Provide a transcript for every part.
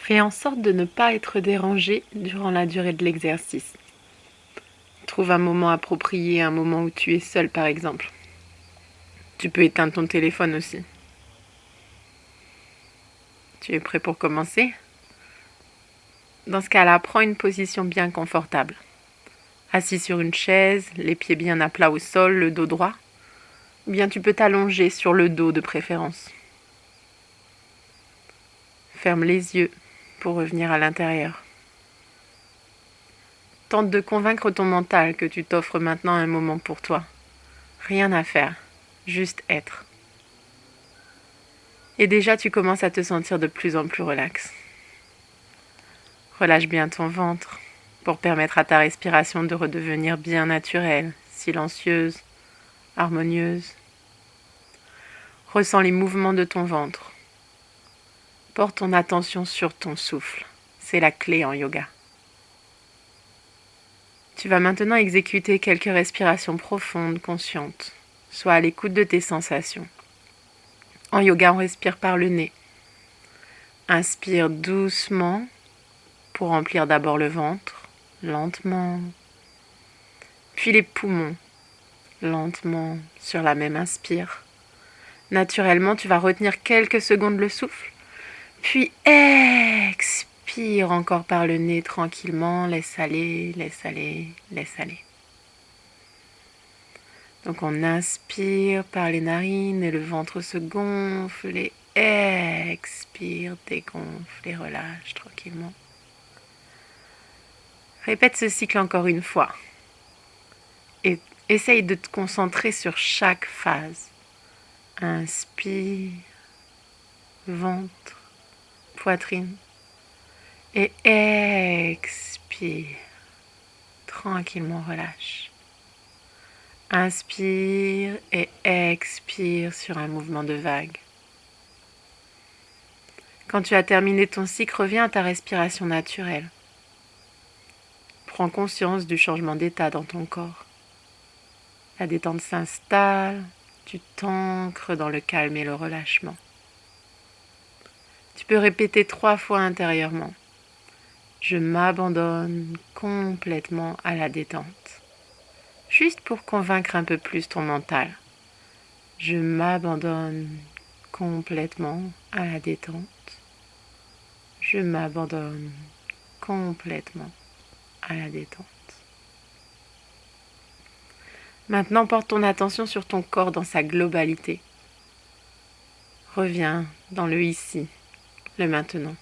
Fais en sorte de ne pas être dérangé durant la durée de l'exercice. Trouve un moment approprié, un moment où tu es seul par exemple. Tu peux éteindre ton téléphone aussi. Tu es prêt pour commencer? Dans ce cas-là, prends une position bien confortable. Assis sur une chaise, les pieds bien à plat au sol, le dos droit. Ou bien tu peux t'allonger sur le dos de préférence. Ferme les yeux pour revenir à l'intérieur. Tente de convaincre ton mental que tu t'offres maintenant un moment pour toi. Rien à faire, juste être. Et déjà tu commences à te sentir de plus en plus relax. Relâche bien ton ventre pour permettre à ta respiration de redevenir bien naturelle, silencieuse, harmonieuse. Ressens les mouvements de ton ventre. Porte ton attention sur ton souffle. C'est la clé en yoga. Tu vas maintenant exécuter quelques respirations profondes, conscientes. Sois à l'écoute de tes sensations. En yoga, on respire par le nez. Inspire doucement pour remplir d'abord le ventre, lentement. Puis les poumons, lentement, sur la même inspire. Naturellement, tu vas retenir quelques secondes le souffle. Puis expire encore par le nez tranquillement. Laisse aller, laisse aller, laisse aller. Donc on inspire par les narines et le ventre se gonfle et expire, dégonfle et relâche tranquillement. Répète ce cycle encore une fois et essaye de te concentrer sur chaque phase. Inspire, ventre, poitrine et expire. Tranquillement relâche. Inspire et expire sur un mouvement de vague. Quand tu as terminé ton cycle, reviens à ta respiration naturelle. Prends conscience du changement d'état dans ton corps. La détente s'installe, tu t'ancres dans le calme et le relâchement. Tu peux répéter 3 fois intérieurement. Je m'abandonne complètement à la détente. Juste pour convaincre un peu plus ton mental. Je m'abandonne complètement à la détente. Je m'abandonne complètement à la détente. Maintenant, porte ton attention sur ton corps dans sa globalité. Reviens dans le ici, le maintenant.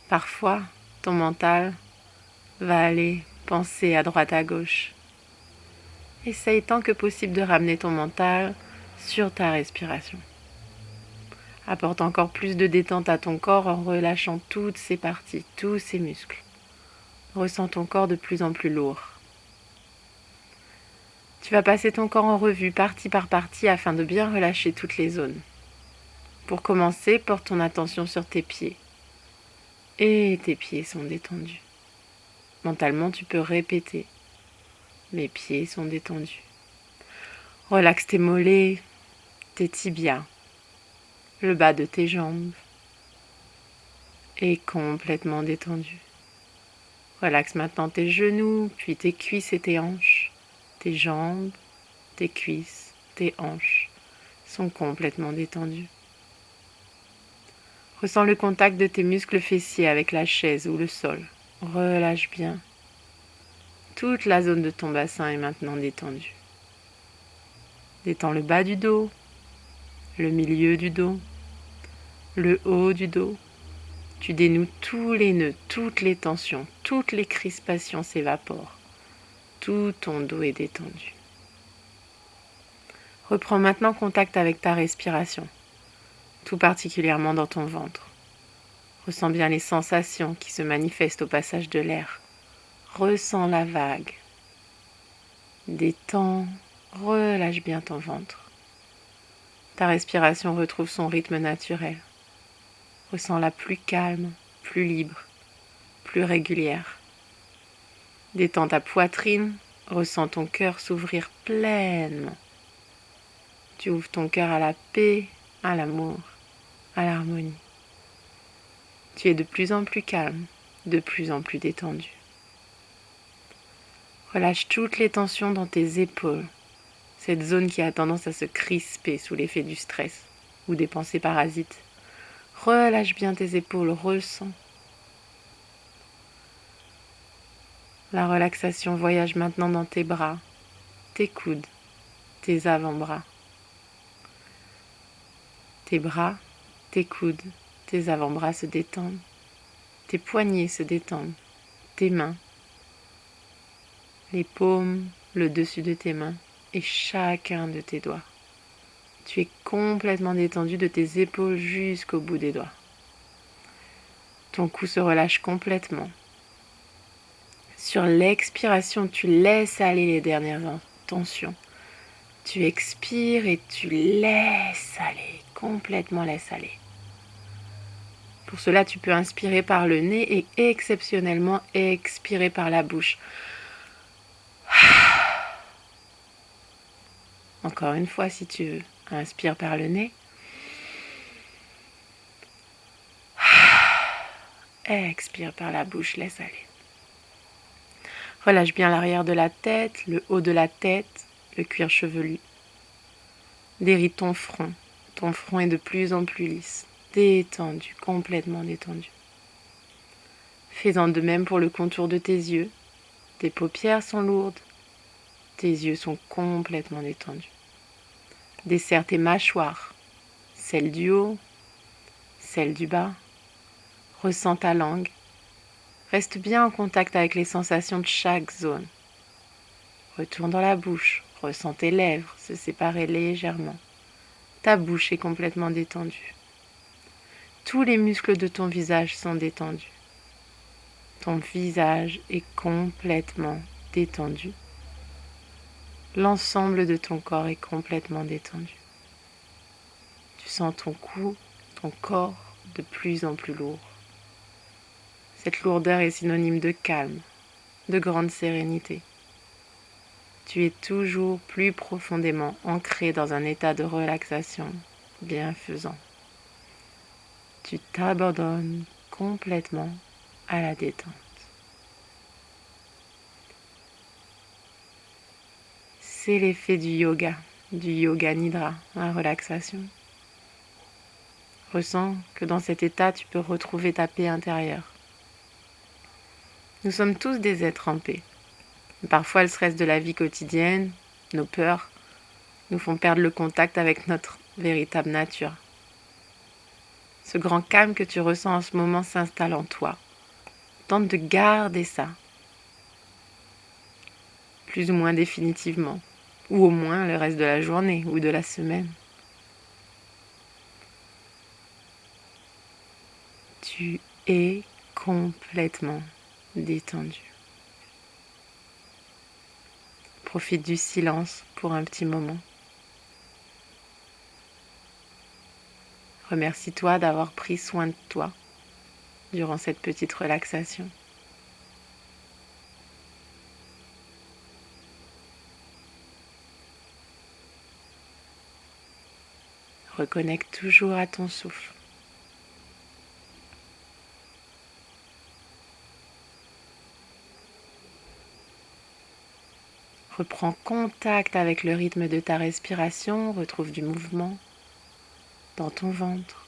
Parfois, ton mental va aller penser à droite à gauche. Essaye tant que possible de ramener ton mental sur ta respiration. Apporte encore plus de détente à ton corps en relâchant toutes ses parties, tous ses muscles. Ressens ton corps de plus en plus lourd. Tu vas passer ton corps en revue, partie par partie, afin de bien relâcher toutes les zones. Pour commencer, porte ton attention sur tes pieds. Et tes pieds sont détendus. Mentalement, tu peux répéter. Mes pieds sont détendus. Relaxe tes mollets, tes tibias, le bas de tes jambes est complètement détendu. Relaxe maintenant tes genoux, puis tes cuisses et tes hanches. Tes jambes, tes cuisses, tes hanches sont complètement détendues. Ressens le contact de tes muscles fessiers avec la chaise ou le sol. Relâche bien. Toute la zone de ton bassin est maintenant détendue. Détends le bas du dos, le milieu du dos, le haut du dos. Tu dénoues tous les nœuds, toutes les tensions, toutes les crispations s'évaporent. Tout ton dos est détendu. Reprends maintenant contact avec ta respiration, tout particulièrement dans ton ventre. Ressens bien les sensations qui se manifestent au passage de l'air. Ressens la vague. Détends, relâche bien ton ventre. Ta respiration retrouve son rythme naturel. Ressens-la plus calme, plus libre, plus régulière. Détends ta poitrine, ressens ton cœur s'ouvrir pleinement. Tu ouvres ton cœur à la paix, à l'amour, à l'harmonie. Tu es de plus en plus calme, de plus en plus détendu. Relâche toutes les tensions dans tes épaules, cette zone qui a tendance à se crisper sous l'effet du stress ou des pensées parasites. Relâche bien tes épaules, ressens. La relaxation voyage maintenant dans tes bras, tes coudes, tes avant-bras. Tes bras, tes coudes, tes avant-bras se détendent. Tes poignets se détendent. Tes mains, les paumes, le dessus de tes mains et chacun de tes doigts. Tu es complètement détendu de tes épaules jusqu'au bout des doigts. Ton cou se relâche complètement. Sur l'expiration, tu laisses aller les dernières tensions. Tu expires et tu laisses aller, complètement laisses aller. Pour cela, tu peux inspirer par le nez et exceptionnellement expirer par la bouche. Encore une fois, si tu veux, inspire par le nez. Expire par la bouche, laisse aller. Relâche bien l'arrière de la tête, le haut de la tête, le cuir chevelu. Déride ton front. Ton front est de plus en plus lisse, détendu, complètement détendu. Fais-en de même pour le contour de tes yeux. Tes paupières sont lourdes, tes yeux sont complètement détendus. Desserre tes mâchoires, celle du haut, celle du bas. Ressens ta langue. Reste bien en contact avec les sensations de chaque zone. Retourne dans la bouche, ressens tes lèvres se séparer légèrement. Ta bouche est complètement détendue. Tous les muscles de ton visage sont détendus. Ton visage est complètement détendu. L'ensemble de ton corps est complètement détendu. Tu sens ton cou, ton corps de plus en plus lourd. Cette lourdeur est synonyme de calme, de grande sérénité. Tu es toujours plus profondément ancré dans un état de relaxation bienfaisant. Tu t'abandonnes complètement à la détente. C'est l'effet du yoga nidra, la relaxation. Ressens que dans cet état, tu peux retrouver ta paix intérieure. Nous sommes tous des êtres en paix. Parfois, le stress de la vie quotidienne, nos peurs, nous font perdre le contact avec notre véritable nature. Ce grand calme que tu ressens en ce moment s'installe en toi. Tente de garder ça, plus ou moins définitivement, ou au moins le reste de la journée ou de la semaine. Tu es complètement détendu. Profite du silence pour un petit moment. Remercie-toi d'avoir pris soin de toi durant cette petite relaxation. Reconnecte toujours à ton souffle. Reprends contact avec le rythme de ta respiration, retrouve du mouvement dans ton ventre.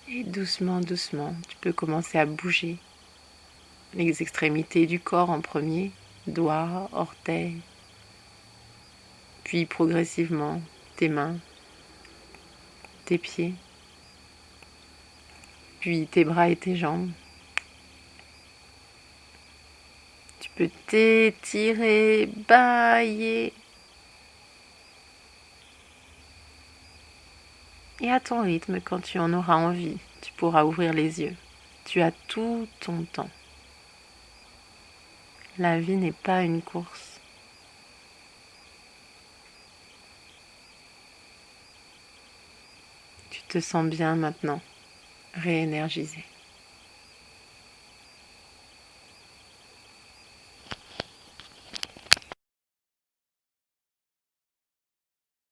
Et doucement, doucement, tu peux commencer à bouger les extrémités du corps en premier, doigts, orteils, puis progressivement tes mains, tes pieds, puis tes bras et tes jambes. Tu peux t'étirer, bâiller. Et à ton rythme, quand tu en auras envie, tu pourras ouvrir les yeux. Tu as tout ton temps. La vie n'est pas une course. Tu te sens bien maintenant, réénergisé.